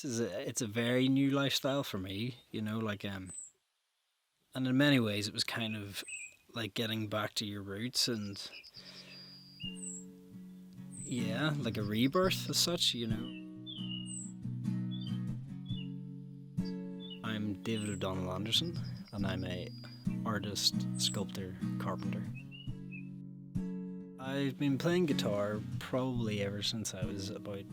It's a very new lifestyle for me, and in many ways it was kind of like getting back to your roots and yeah, like a rebirth as such. I'm David O'Donnell Anderson, and I'm a artist, sculptor, carpenter. I've been playing guitar probably ever since I was about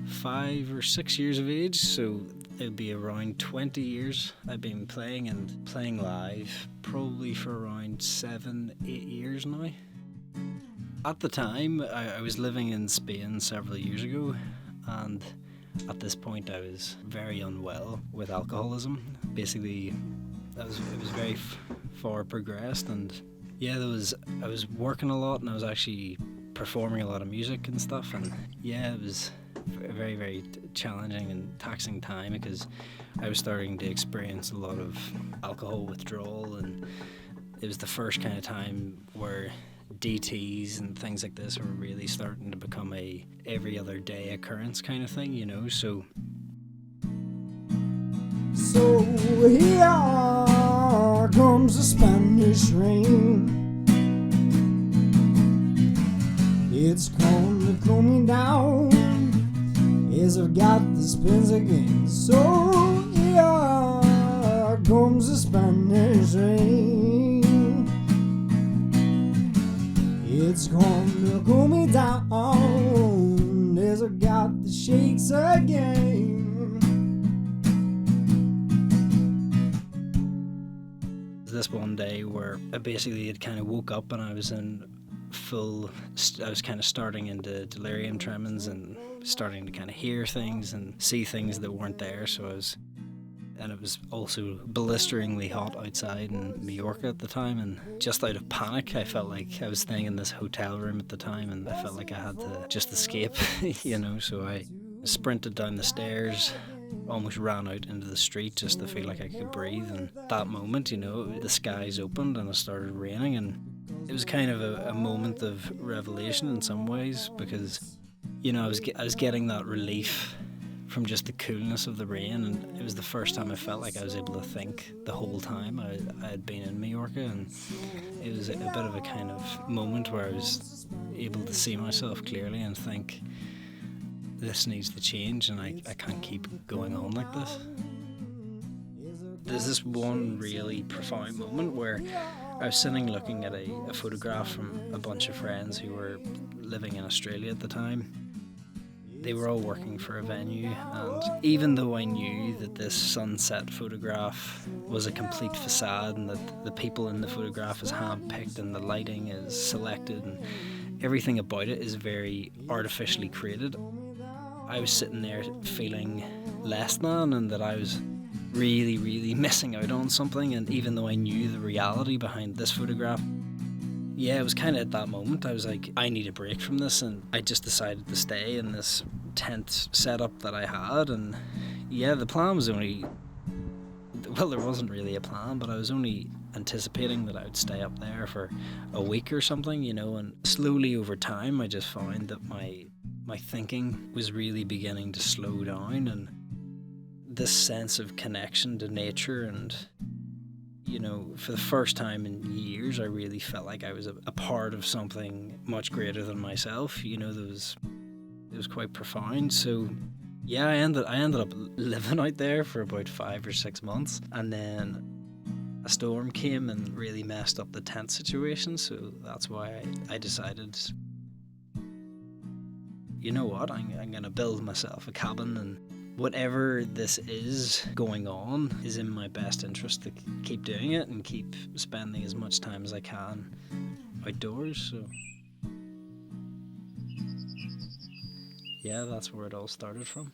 5 or 6 years of age, so it'll be around 20 years I've been playing and playing live probably for around 7-8 years now. At the time, I was living in Spain several years ago, and at this point I was very unwell with alcoholism. Basically, it was very far progressed, and yeah, I was working a lot and I was actually performing a lot of music and stuff, and yeah, it was a very, very challenging and taxing time because I was starting to experience a lot of alcohol withdrawal, and it was the first kind of time where DTs and things like this were really starting to become a every other day occurrence kind of thing. So here comes the Spanish rain. It's come to cool me down as I've got the spins again. So here comes the Spanish rain. It's come to cool me down as I've got the shakes again. This one day where I basically had kind of woke up and I was kind of starting into delirium tremens and starting to kind of hear things and see things that weren't there. And it was also blisteringly hot outside in Mallorca at the time, and just out of panic I felt like I was staying in this hotel room at the time and I felt like I had to just escape, so I sprinted down the stairs, almost ran out into the street just to feel like I could breathe. And at that moment, the skies opened and it started raining, and it was kind of a moment of revelation in some ways because I was getting that relief from just the coolness of the rain, and it was the first time I felt like I was able to think the whole time I had been in Mallorca, and it was a bit of a kind of moment where I was able to see myself clearly and think, this needs to change and I can't keep going on like this. There's this one really profound moment where I was sitting looking at a photograph from a bunch of friends who were living in Australia at the time. They were all working for a venue, and even though I knew that this sunset photograph was a complete facade and that the people in the photograph is hand-picked and the lighting is selected and everything about it is very artificially created, I was sitting there feeling less than, and that I was really, really missing out on something. And even though I knew the reality behind this photograph, yeah, it was kind of at that moment I was like, I need a break from this, and I just decided to stay in this tent setup that I had. And yeah, the plan was there wasn't really a plan, but I was only anticipating that I would stay up there for a week or something, and slowly over time I just found that my thinking was really beginning to slow down, and this sense of connection to nature, and for the first time in years I really felt like I was a part of something much greater than myself. It was quite profound. So yeah, I ended up living out there for about 5 or 6 months, and then a storm came and really messed up the tent situation. So that's why I decided, you know what, I'm gonna build myself a cabin, and whatever this is going on is in my best interest to keep doing it and keep spending as much time as I can outdoors. So yeah, that's where it all started from.